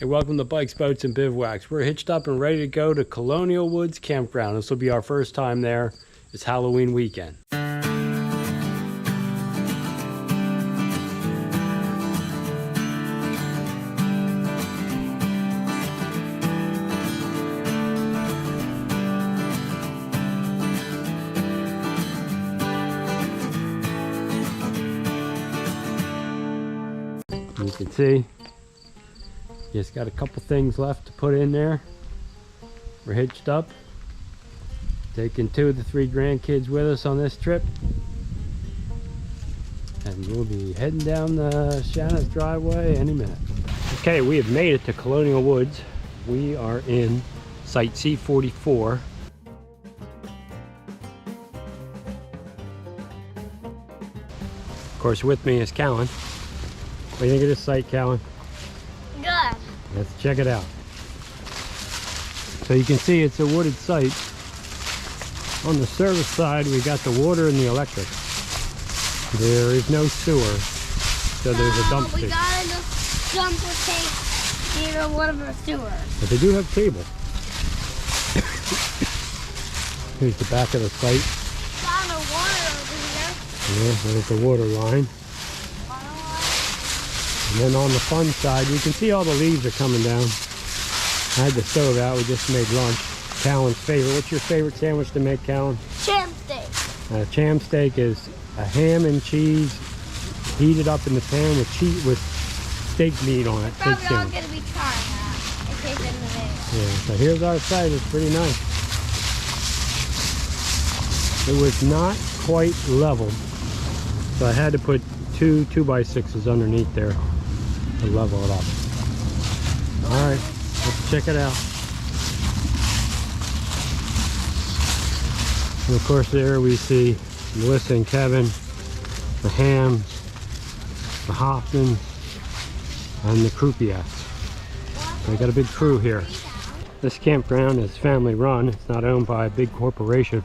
Hey, welcome to Bikes, Boats, and Bivouacs. We're hitched up and ready to go to Colonial Woods Campground. This will be our first time there. It's Halloween weekend. You can see, just got a couple things left to put in there. We're hitched up, taking 2 of the 3 grandkids with us on this trip, and we'll be heading down the Shanna's driveway any minute. Okay, we have made it to Colonial Woods. We are in site C44. Of course, with me is Callan. What do you think of this site, Callan? Good. Let's check it out. So you can see it's a wooded site. On the service side, we got the water and the electric. There is no sewer, so there's a dump station. We got a dumper tank near one of our sewers. But they do have cable. Here's the back of the site. Found a water over here. Yeah, there's the water line. And then on the fun side, you can see all the leaves are coming down. I had the stove out, we just made lunch. Callan's favorite. What's your favorite sandwich to make, Callan? Ham steak. Ham steak is a ham and cheese heated up in the pan with steak meat on it. Probably all going to be trying that in case in the video. Yeah, so here's our site. It's pretty nice. It was not quite level, so I had to put 2 2x6s underneath there to level it up. All right, let's check it out. And of course there we see Melissa and Kevin, the Hams, the Hoffmans, and the Croupiats. They got a big crew here. This campground is family run. It's not owned by a big corporation.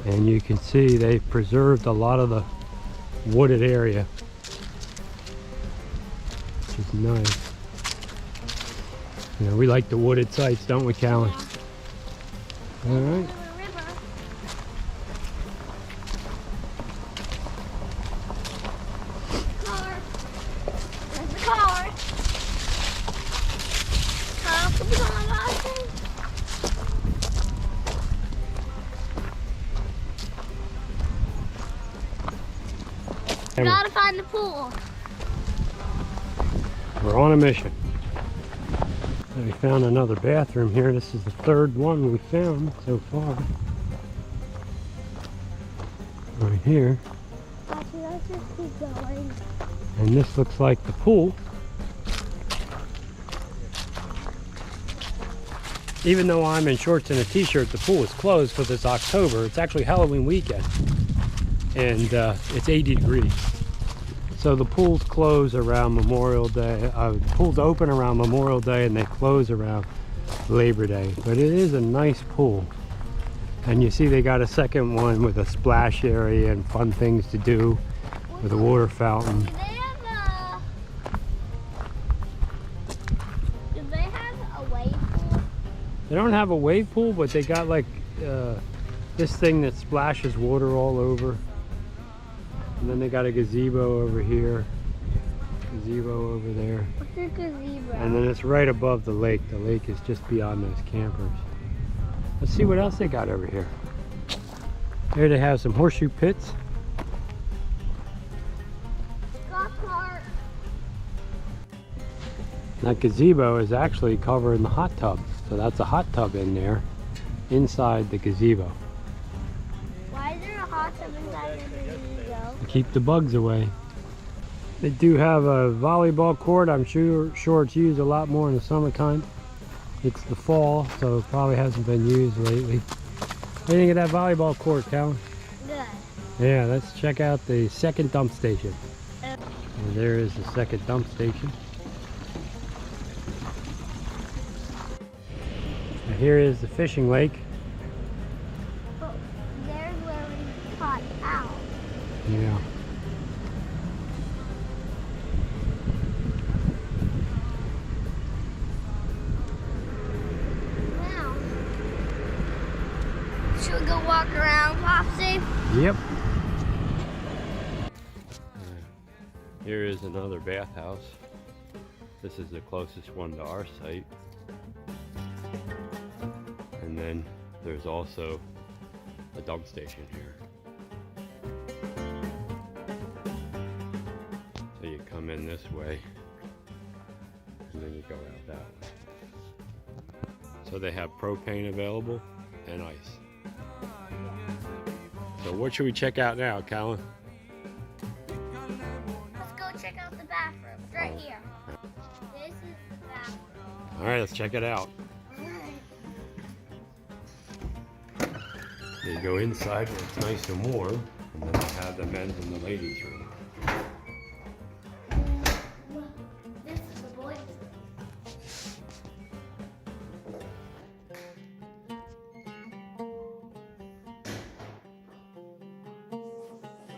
And you can see they preserved a lot of the wooded area, which is nice. You know, we like the wooded sites, don't we, Callan? All right. We gotta find the pool. We're on a mission. And we found another bathroom here. This is the 3rd one we found so far. Right here. Actually, let's just keep going. And this looks like the pool. Even though I'm in shorts and a t-shirt, the pool is closed because it's October. It's actually Halloween weekend. And it's 80 degrees. So the pools close around Memorial Day. The pools open around Memorial Day and they close around Labor Day. But it is a nice pool. And you see they got a second one with a splash area and fun things to do with a water fountain. Do they have a wave pool? They don't have a wave pool, but they got like this thing that splashes water all over. And then they got a gazebo over here, gazebo over there. What's a gazebo? And then it's right above the lake. The lake is just beyond those campers. Let's see what else they got over here. Here they have some horseshoe pits. Golf cart. That gazebo is actually covering the hot tub. So that's a hot tub in there, inside the gazebo. Why is there a hot tub inside the gazebo? To keep the bugs away. They do have a volleyball court. I'm sure it's used a lot more in the summertime. It's the fall, so it probably hasn't been used lately. What do you think of that volleyball court, Callan? Good. Yeah, let's check out the second dump station. And there is the second dump station. And here is the fishing lake. But there's where we caught out. Yeah. walk around, Popsy. Yep. Here is another bathhouse. This is the closest one to our site. And then there's also a dog station here. So you come in this way and then you go out that way. So they have propane available and ice. So what should we check out now, Colin? Let's go check out the bathroom right here. This is the bathroom. All right, let's check it out. You go inside where it's nice and warm, and then they have the men's and the ladies' room. This is the boys' room.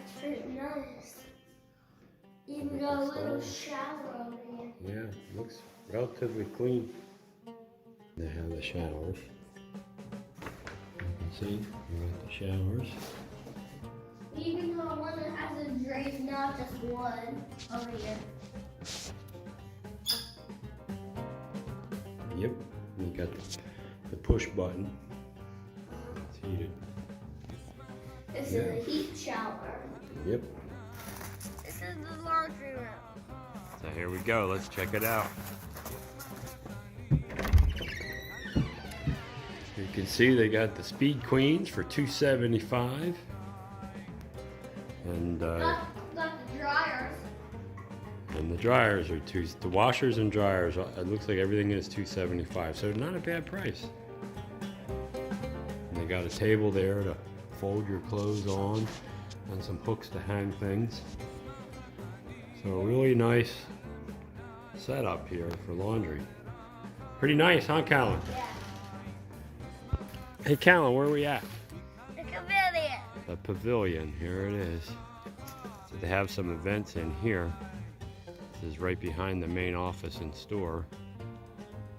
It's pretty nice. Even got a little shower over here. Yeah, looks relatively clean. They have the showers. You can see, you got the showers. Even got one that has a drain, not just one over here. Yep, you got the push button. It's heated. This is a heat shower. Yep. This is the laundry room. So here we go, let's check it out. You can see they got the Speed Queens for $275. And Got the dryers. the dryers are the washers and dryers, it looks like everything is $275, so not a bad price. And they got a table there to fold your clothes on and some hooks to hang things. So a really nice setup here for laundry. Pretty nice, huh, Colin? Yeah. Hey, Colin, where are we at? The pavilion. The pavilion, here it is. So they have some events in here. This is right behind the main office and store.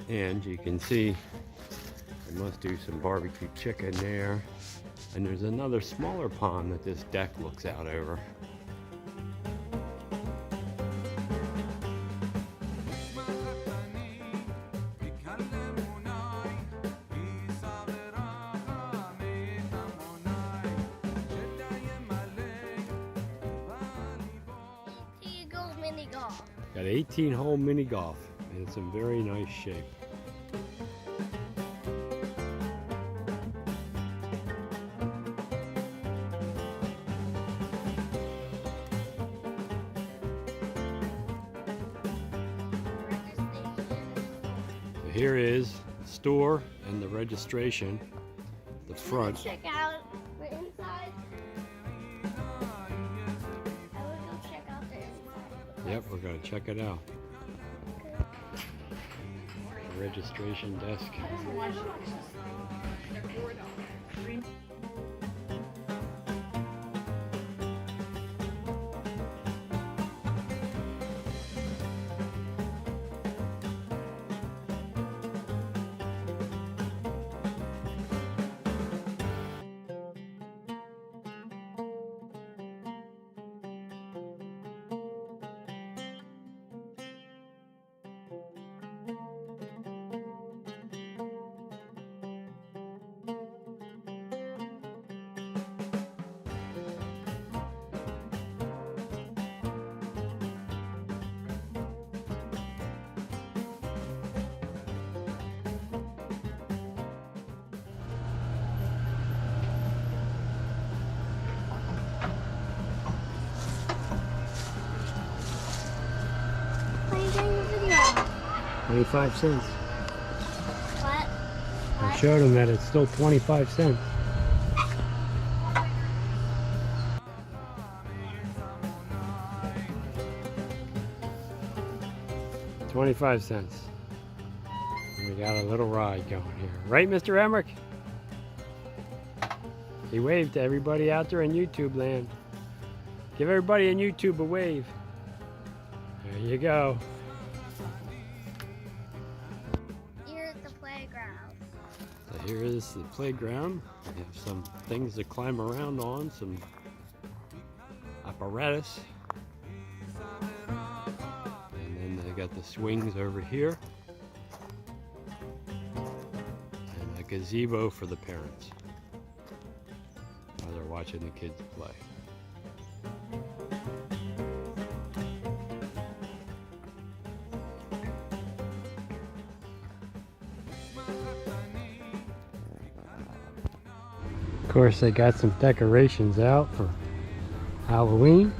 And you can see they must do some barbecue chicken there. And there's another smaller pond that this deck looks out over. Mini golf. Got 18-hole mini golf, and it's in very nice shape. So here is the store and the registration, the front. Check out the inside. I will go check out the inside. Yep, we're going to check it out. The registration desk. What are you doing the video? 25 cents. What? I showed them that it's still 25 cents. $0.25. And we got a little ride going here. Right, Mr. Emmerich? He waved to everybody out there in YouTube land. Give everybody in YouTube a wave. There you go. Here at the playground. So here is the playground. You have some things to climb around on, some apparatus. And then they got the swings over here. And a gazebo for the parents while they're watching the kids play. Of course, they got some decorations out for Halloween.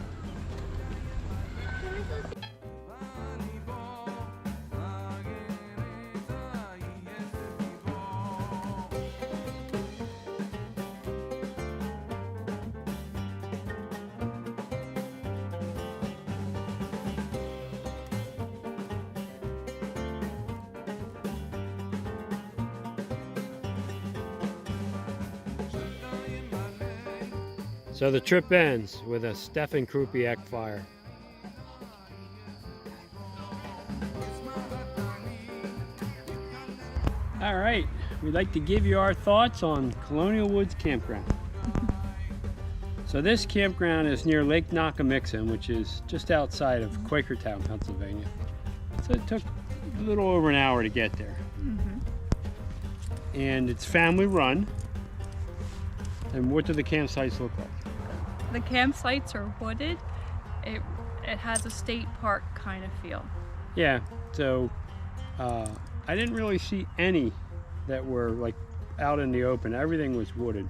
So the trip ends with a Stefan Krupiak fire. All right, we'd like to give you our thoughts on Colonial Woods Campground. So this campground is near Lake Nockamixon, which is just outside of Quakertown, Pennsylvania. So it took a little over an hour to get there. And it's family run. And what do the campsites look like? The campsites are wooded. It has a state park kind of feel. Yeah, so I didn't really see any that were like out in the open. Everything was wooded.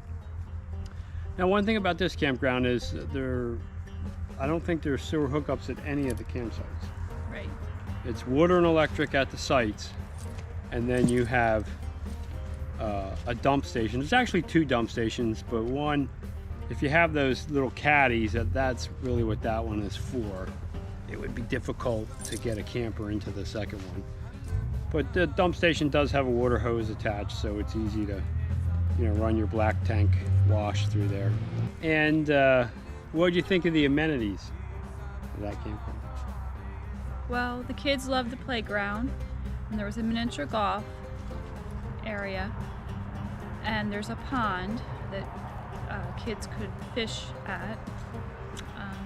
Now, one thing about this campground is I don't think there's sewer hookups at any of the campsites. Right. It's water and electric at the sites, and then you have a dump station. There's actually 2 dump stations, but one, if you have those little caddies, that's really what that one is for. It would be difficult to get a camper into the second one. But the dump station does have a water hose attached, so it's easy to, run your black tank wash through there. And what did you think of the amenities of that campground? Well, the kids loved the playground, and there was a miniature golf area, and there's a pond that kids could fish at.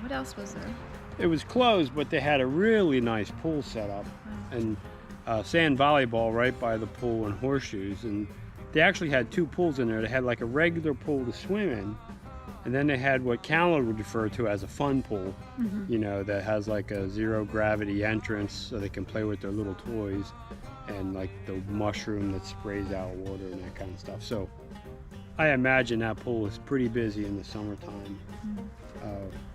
What else was there? It was closed, but they had a really nice pool set up, and sand volleyball right by the pool and horseshoes. And they actually had 2 pools in there. They had like a regular pool to swim in, and then they had what Colonial would refer to as a fun pool, that has like a 0 gravity entrance so they can play with their little toys, and like the mushroom that sprays out water and that kind of stuff. So I imagine that pool is pretty busy in the summertime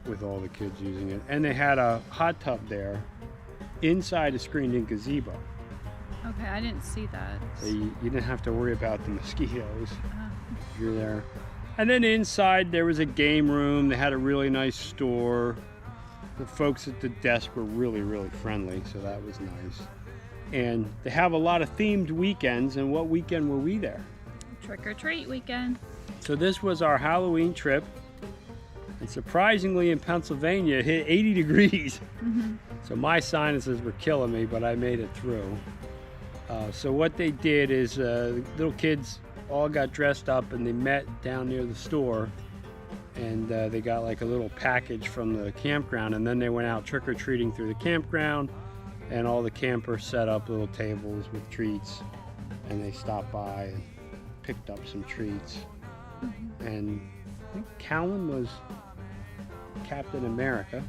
with all the kids using it. And they had a hot tub there inside a screened-in gazebo. Okay, I didn't see that. So you didn't have to worry about the mosquitoes if you're there. And then inside there was a game room. They had a really nice store. The folks at the desk were really, really friendly, so that was nice. And they have a lot of themed weekends. And what weekend were we there? Trick or treat weekend. So this was our Halloween trip, and surprisingly in Pennsylvania it hit 80 degrees. So my sinuses were killing me, but I made it through. So what they did is little kids all got dressed up and they met down near the store, and they got like a little package from the campground, and then they went out trick-or-treating through the campground, and all the campers set up little tables with treats, and they stopped by and picked up some treats. And I think Callan was Captain America.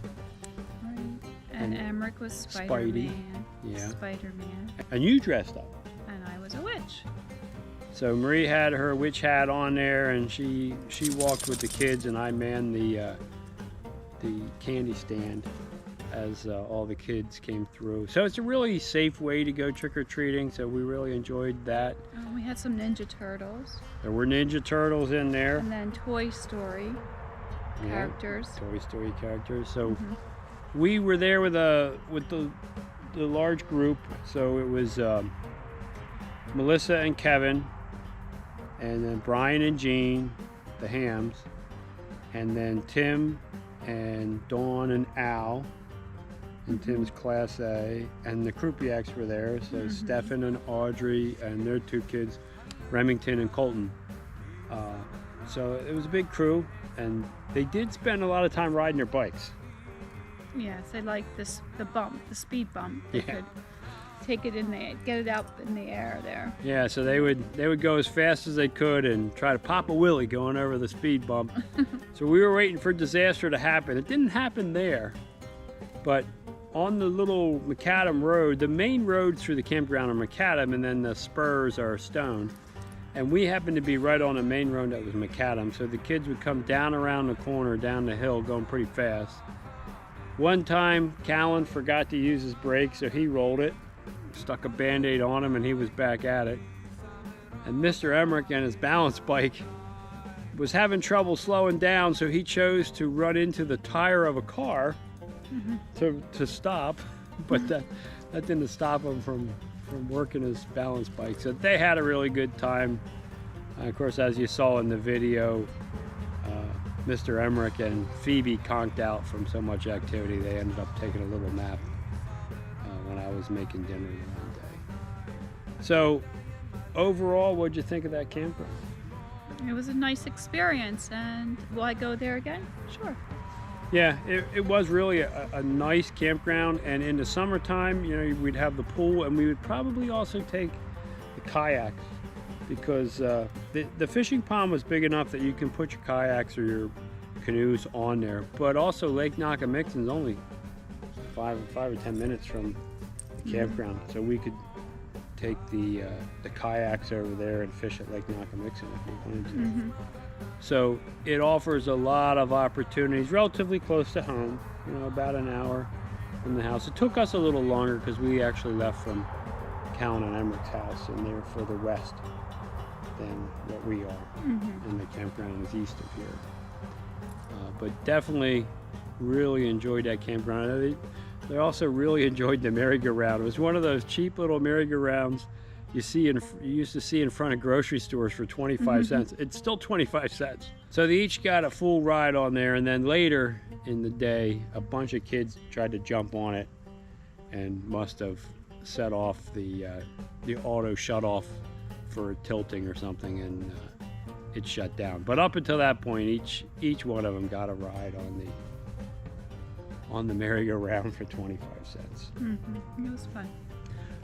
Right. And Emmerich was Spidey. Spider-Man. Yeah. Spider-Man. And you dressed up. And I was a witch. So Marie had her witch hat on there, and she walked with the kids, and I manned the candy stand as all the kids came through. So it's a really safe way to go trick-or-treating, so we really enjoyed that. We had some Ninja Turtles. There were Ninja Turtles in there. And then Toy Story characters. Toy Story characters. So we were there with the large group. So it was Melissa and Kevin, and then Brian and Jean, the Hams, and then Tim and Dawn and Al, and Tim's Class A, and the Krupiaks were there. So Stefan and Audrey and their 2 kids, Remington and Colton. So it was a big crew, and they did spend a lot of time riding their bikes. Yes, they like this, the speed bump. They Yeah. could take it in the, get it out in the air there. Yeah, so they would go as fast as they could and try to pop a wheelie going over the speed bump. So we were waiting for disaster to happen. It didn't happen there, but on the little macadam road, the main roads through the campground are macadam, and then the spurs are stone. And we happened to be right on a main road that was macadam, so the kids would come down around the corner, down the hill, going pretty fast. One time, Callan forgot to use his brake, so he rolled it, stuck a Band-Aid on him, and he was back at it. And Mr. Emmerich and his balance bike was having trouble slowing down, so he chose to run into the tire of a car to stop, but that didn't stop him from working his balance bike. So they had a really good time. Of course, as you saw in the video, Mr. Emmerich and Phoebe conked out from so much activity. They ended up taking a little nap when I was making dinner one day. So overall, what'd you think of that campground? It was a nice experience, and will I go there again? Sure. Yeah, it was really a nice campground, and in the summertime, you know, we'd have the pool, and we would probably also take the kayaks, because the fishing pond was big enough that you can put your kayaks or your canoes on there. But also Lake Nockamixon is only 5 or 10 minutes from the campground, so we could take the kayaks over there and fish at Lake Nockamixon if we wanted to. So it offers a lot of opportunities, relatively close to home, you know, about an hour from the house. It took us a little longer because we actually left from Callan and Emmerich's house, and they're further west than what we are. And the campground is east of here. But definitely really enjoyed that campground. They also really enjoyed the merry-go-round. It was one of those cheap little merry-go-rounds you used to see in front of grocery stores for 25 cents. It's still 25 cents. So they each got a full ride on there, and then later in the day, a bunch of kids tried to jump on it and must have set off the auto shut off for tilting or something, and it shut down. But up until that point, each one of them got a ride on the merry-go-round for 25 cents. It was fun.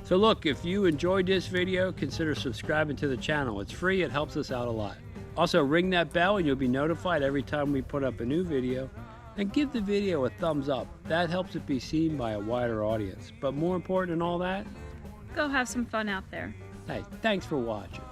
So look, if you enjoyed this video, consider subscribing to the channel. It's free, it helps us out a lot. Also, ring that bell and you'll be notified every time we put up a new video. And give the video a thumbs up. That helps it be seen by a wider audience. But more important than all that, Go have some fun out there. hey, thanks for watching.